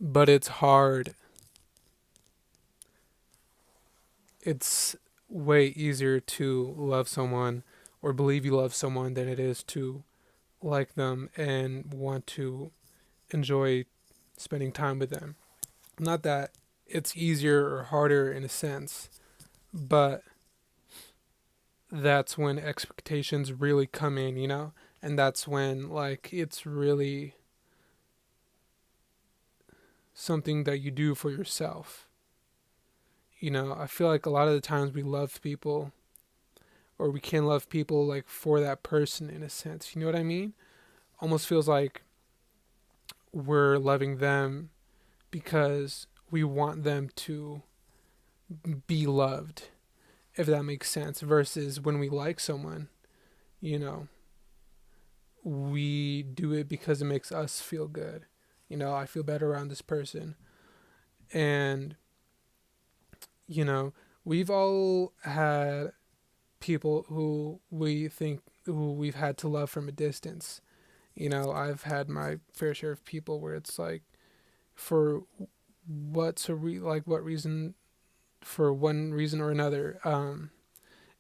but it's hard. It's way easier to love someone or believe you love someone than it is to like them and want to enjoy spending time with them. Not that it's easier or harder in a sense, but that's when expectations really come in, you know? And that's when, like, it's really something that you do for yourself. You know, I feel like a lot of the times we love people, or we can love people, like, for that person in a sense. You know what I mean? Almost feels like we're loving them because we want them to be loved, if that makes sense, versus when we like someone, you know, we do it because it makes us feel good. You know, I feel better around this person. And, you know, we've all had people who we've had to love from a distance. You know, I've had my fair share of people where it's like, for what reason, for one reason or another,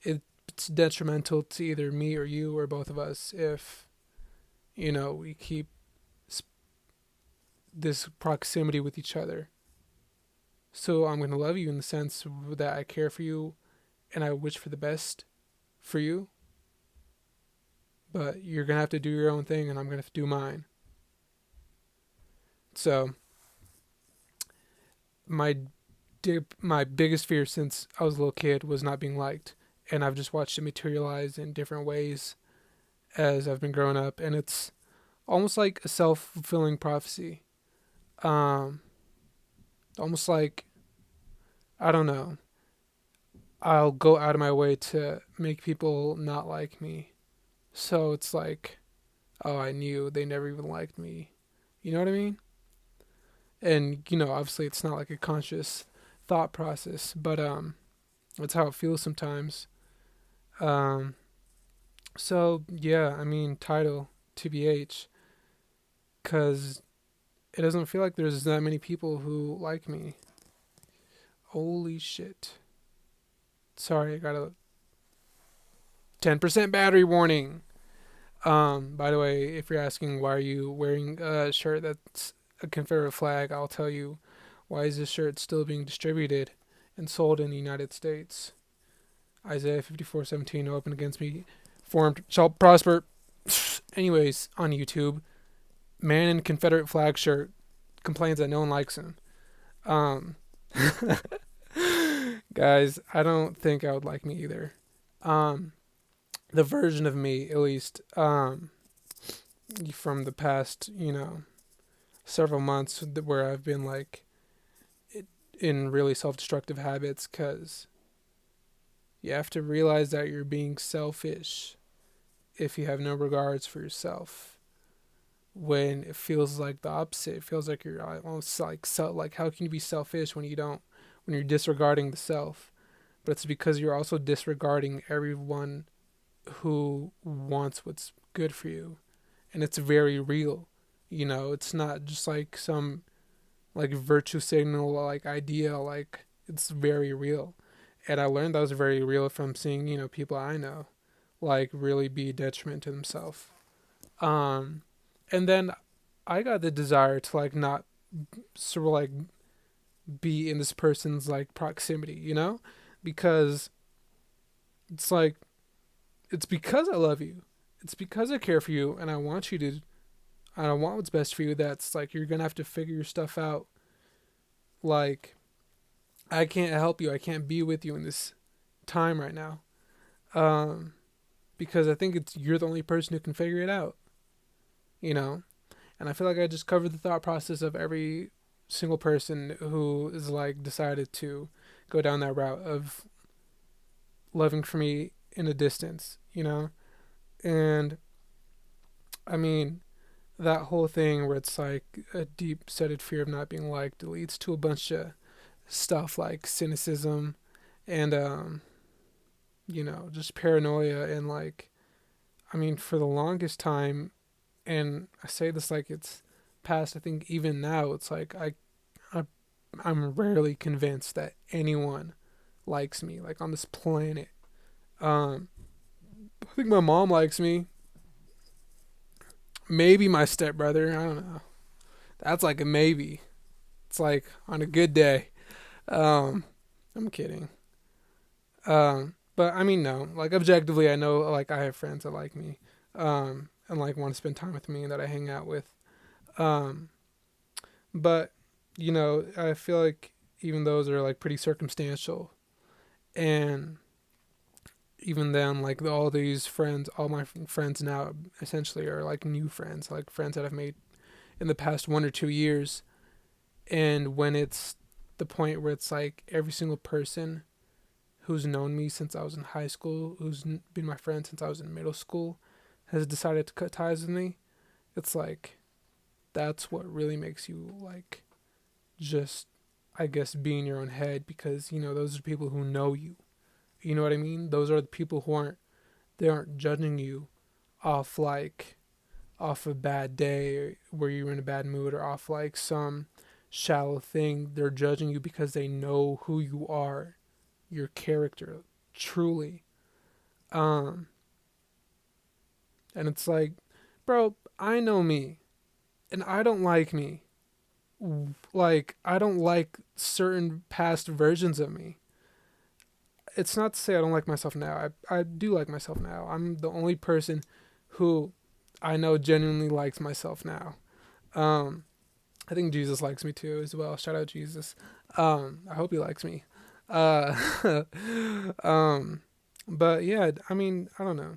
it's detrimental to either me or you or both of us if, you know, we keep this proximity with each other. So I'm going to love you in the sense that I care for you and I wish for the best for you, but you're going to have to do your own thing and I'm going to do mine. So my my biggest fear since I was a little kid was not being liked, and I've just watched it materialize in different ways as I've been growing up, and it's almost like a self-fulfilling prophecy. Um Almost like, I don't know, I'll go out of my way to make people not like me. So it's like, oh, I knew they never even liked me. You know what I mean? And you know, obviously it's not like a conscious thought process, but that's how it feels sometimes. Um so yeah, I mean, title TBH, cuz it doesn't feel like there's that many people who like me. Holy shit. Sorry, I got a 10% battery warning. By the way, if you're asking why are you wearing a shirt that's a Confederate flag, I'll tell you why is this shirt still being distributed and sold in the United States. Isaiah 54:17, no weapon against me formed shall prosper. Anyways, on YouTube, man in Confederate flag shirt complains that no one likes him. Um, guys, I don't think I would like me either. Um, the version of me, at least, from the past, you know, several months where I've been like in really self-destructive habits, because you have to realize that you're being selfish if you have no regards for yourself. When it feels like the opposite, it feels like you're almost like like how can you be selfish when you don't, when you're disregarding the self? But it's because you're also disregarding everyone who wants what's good for you, and it's very real. You know, it's not just like some like virtue signal like idea, like it's very real. And I learned that was very real from seeing, you know, people I know like really be detriment to themselves. um and then I got the desire to like not sort of like be in this person's like proximity, you know, because it's like, it's because I love you, it's because I care for you and I want you to, I want what's best for you. That's like, you're gonna have to figure your stuff out. Like, I can't help you. I can't be with you in this time right now. Um, because I think it's, you're the only person who can figure it out. You know, and I feel like I just covered the thought process of every single person who is like decided to go down that route of loving for me in a distance. You know, and I mean, that whole thing where it's like a deep seated fear of not being liked, it leads to a bunch of stuff like cynicism and you know, just paranoia. And like, I mean, for the longest time, and I say this like it's past, I think even now it's like I I, I'm rarely convinced that anyone likes me, like on this planet. Um, I think my mom likes me. Maybe my stepbrother. I don't know. That's like a maybe. It's like on a good day. Um, I'm kidding. But I mean, no. Like objectively, I know like I have friends that like me, and like want to spend time with me and that I hang out with. Um, but I feel like even those are like pretty circumstantial, and even then, like all these friends, all my friends now essentially are like new friends, like friends that I've made in the past 1 or 2 years. And when it's the point where it's like every single person who's known me since I was in high school, who's been my friend since I was in middle school, has decided to cut ties with me, it's like that's what really makes you like just, I guess, be in your own head because those are people who know you. You know what I mean? Those are the people who aren't judging you off like off a bad day where you're in a bad mood or off like some shallow thing. They're judging you because they know who you are, your character, truly. Um, and it's like, bro, I know me, and I don't like me. Like, I don't like certain past versions of me. It's not to say I don't like myself now. I do like myself now. I'm the only person who I know genuinely likes myself now. Um, I think Jesus likes me too as well. Shout out Jesus. I hope he likes me. Uh, um, but yeah, I mean, I don't know.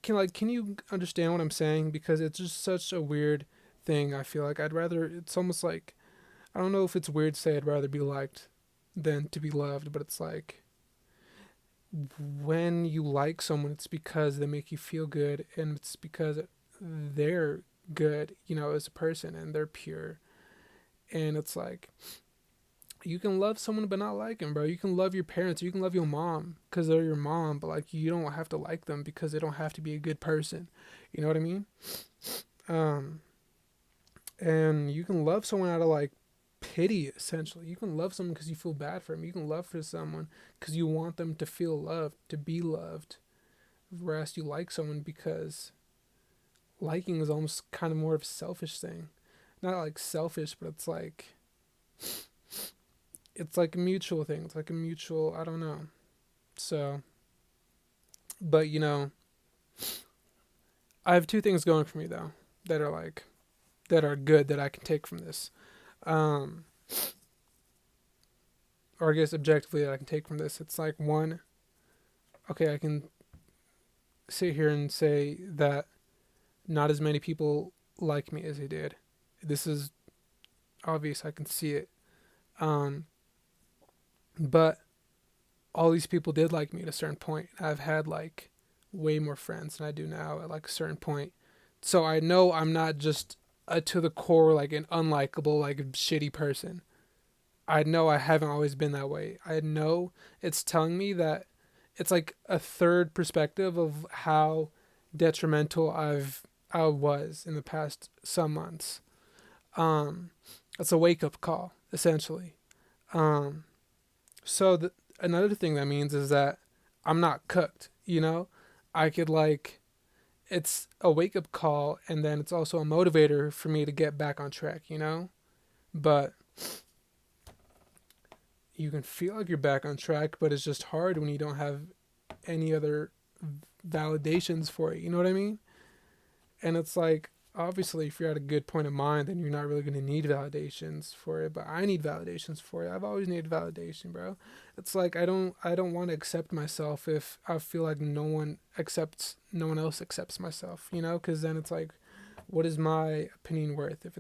Can you understand what I'm saying? Because it's just such a weird thing. I feel like I'd rather. It's almost like I don't know if it's weird to say I'd rather be liked than to be loved, but it's like when you like someone, it's because they make you feel good, and it's because they're good, as a person, and they're pure. And it's like you can love someone but not like them, bro. You can love your parents, you can love your mom because they're your mom, but like you don't have to like them because they don't have to be a good person. You know what I mean? Um, and you can love someone out of like pity, essentially. You can love someone because you feel bad for them. You can love for someone because you want them to feel loved, to be loved. Whereas you like someone because liking is almost kind of more of a selfish thing. Not like selfish, but it's like a mutual thing. It's like a mutual, I don't know. So, but I have two things going for me though that are like that are good that I can take from this. Um, or I guess objectively that I can take from this. It's like one, okay, I can sit here and say that not as many people like me as they did. This is obvious. I can see it. Um, but all these people did like me at a certain point. I've had like way more friends than I do now at like a certain point. So I know I'm not just to the core like an unlikable, like shitty person. I know I haven't always been that way. I know it's telling me that it's like a third perspective of how detrimental I was in the past some months. Um, it's a wake up call essentially. Um, so another thing that means is that I'm not cooked. I could like it's a wake up call, and then it's also a motivator for me to get back on track. But you can feel like you're back on track, but it's just hard when you don't have any other validations for it. You know what I mean? And it's like, obviously, if you're at a good point of mind, then you're not really going to need validations for it. But I need validations for it. I've always needed validation, bro. It's like I don't want to accept myself if I feel like no one else accepts myself. Because then it's like, what is my opinion worth if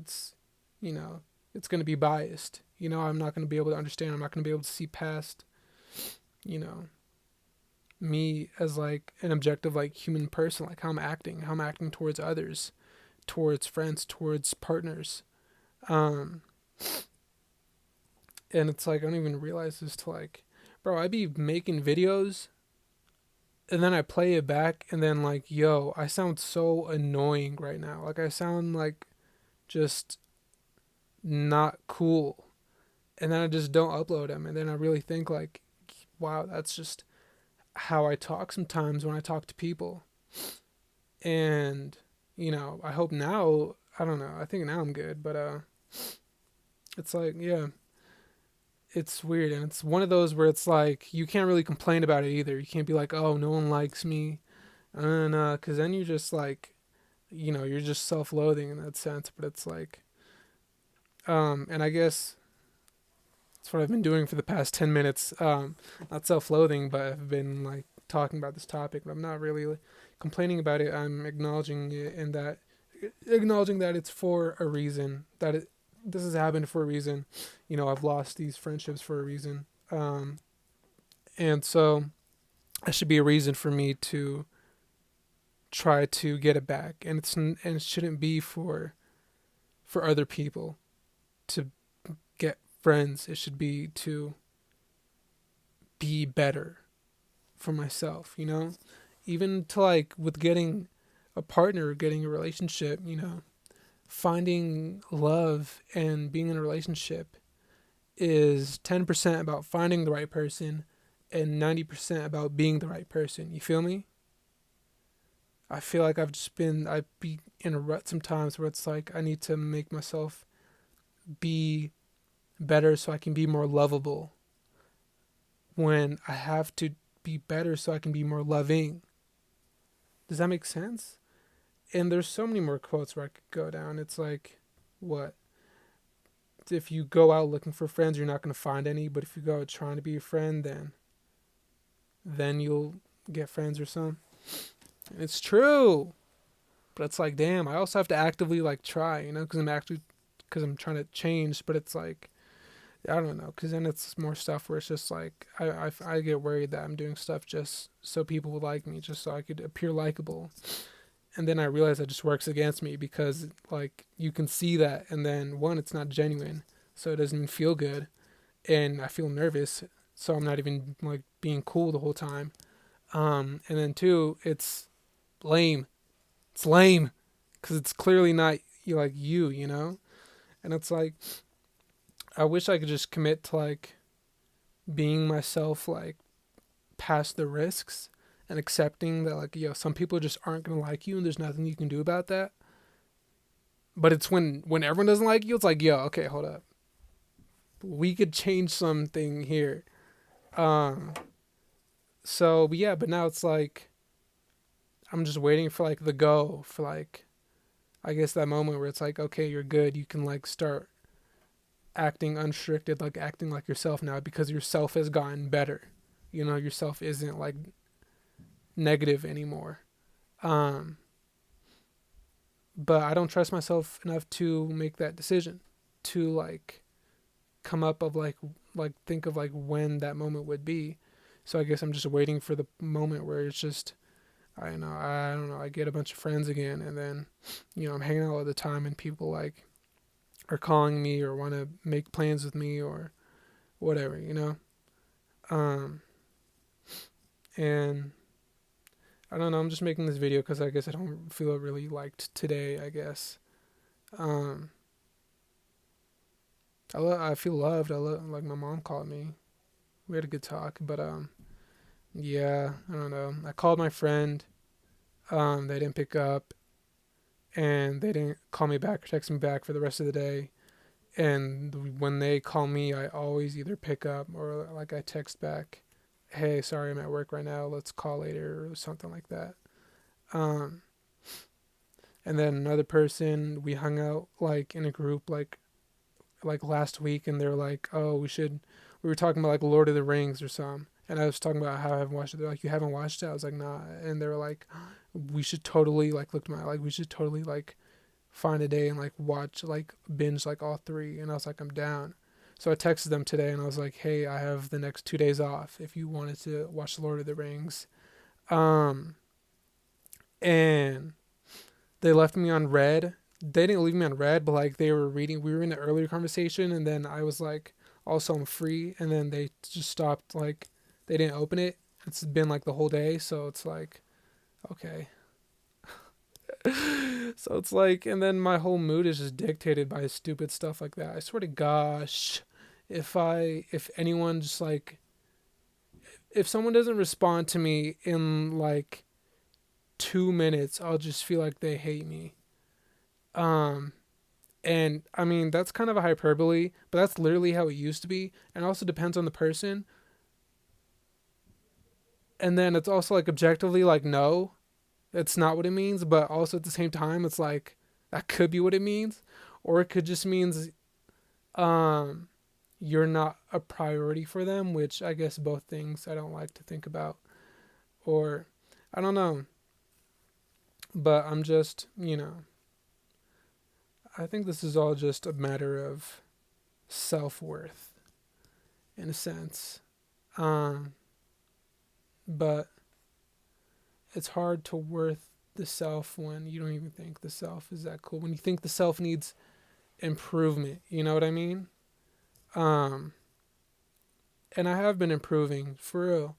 you know, it's going to be biased. I'm not going to be able to understand. I'm not going to be able to see past, you know, me as like an objective, like human person, like how I'm acting towards others, towards friends, towards partners. Um, and it's like, I don't even realize this to like, bro, I be making videos and then I play it back and then like, yo, I sound so annoying right now. Like I sound like just not cool. and then I just don't upload them. And then I really think like, wow, that's just how I talk sometimes when I talk to people. And I hope now, I don't know, I think now I'm good, but it's like, yeah, it's weird. And it's one of those where it's like you can't really complain about it either. You can't be like, oh, no one likes me, and because then you're just like, you're just self-loathing in that sense. But it's like, and I guess that's what I've been doing for the past 10 minutes. Not self-loathing, but I've been like talking about this topic, but I'm not really like, complaining about it. I'm acknowledging it, and that acknowledging that it's for a reason, that this has happened for a reason. I've lost these friendships for a reason. And so that should be a reason for me to try to get it back. And it shouldn't be for other people to get friends. It should be to be better for myself, Even to like with getting a partner, getting a relationship, finding love and being in a relationship is 10% about finding the right person and 90% about being the right person. You feel me? I feel like I be in a rut sometimes where it's like I need to make myself be better so I can be more lovable, when I have to be better so I can be more loving. Does that make sense? And there's so many more quotes where I could go down. It's like, what? If you go out looking for friends, you're not going to find any. But if you go out trying to be a friend, then you'll get friends or something. And it's true. But it's like, damn, I also have to actively like try, because I'm trying to change. But it's like, I don't know, because then it's more stuff where it's just like I get worried that I'm doing stuff just so people would like me, just so I could appear likable. And then I realize that just works against me, because like you can see that, and then one, it's not genuine, so it doesn't even feel good, and I feel nervous, so I'm not even like being cool the whole time. And then two, it's lame. It's lame because it's clearly not you. And it's like I wish I could just commit to like being myself, like past the risks, and accepting that like some people just aren't gonna like you and there's nothing you can do about that. But it's when everyone doesn't like you, it's like, okay, hold up, we could change something here. Um, so but yeah, but now it's like I'm just waiting for like the go for like, I guess, that moment where it's like, okay, you're good, you can like start acting unrestricted, like acting like yourself now, because yourself has gotten better. Yourself isn't like negative anymore. Um, but I don't trust myself enough to make that decision, to like come up of like think of like when that moment would be. So I guess I'm just waiting for the moment where it's just, I don't know, I get a bunch of friends again, and then I'm hanging out all the time, and people like are calling me or want to make plans with me or whatever. Um, and I don't know. I'm just making this video because I guess I don't feel really liked today, I guess. Um, I feel loved. Like my mom called me. We had a good talk, but yeah, I don't know. I called my friend. They didn't pick up, and they didn't call me back or text me back for the rest of the day. And when they call me, I always either pick up or like I text back, "Hey, sorry, I'm at work right now. Let's call later," or something like that. Um, and then another person, we hung out like in a group like last week, and they're like, "Oh, we were talking about like Lord of the Rings or something." And I was talking about how I haven't watched it. They're like, "You haven't watched it?" I was like, "Nah." And they were like, "We should totally like look to my like we should totally like find a day and like watch like binge like all three." And I was like, "I'm down." So I texted them today and I was like, "Hey, I have the next 2 days off if you wanted to watch the Lord of the Rings." Um, and they left me on red. They didn't leave me on red, but like they were reading. We were in an earlier conversation, and then I was like, "Also, I'm free," and then they just stopped. Like, they didn't open it. It's been like the whole day, so it's like, okay. So it's like, and then my whole mood is just dictated by stupid stuff like that. I swear to gosh, if anyone just like, if someone doesn't respond to me in like 2 minutes, I'll just feel like they hate me. Um, and I mean, that's kind of a hyperbole, but that's literally how it used to be. And it also depends on the person. And then it's also like objectively, like, no, it's not what it means. But also at the same time, it's like, that could be what it means. Or it could just means, um, you're not a priority for them, which I guess both things I don't like to think about. Or, I don't know. But I'm just, I think this is all just a matter of self worth, in a sense. Um, but it's hard to worth the self when you don't even think the self is that cool. When you think the self needs improvement, you know what I mean? Um, and I have been improving for real.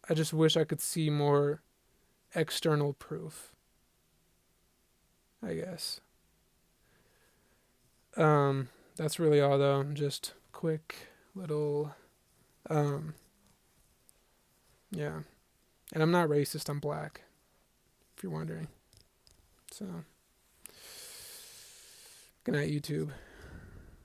I just wish I could see more external proof, I guess. That's really all though. Just quick little, um, yeah. And I'm not racist, I'm black, if you're wondering. So, good night, YouTube.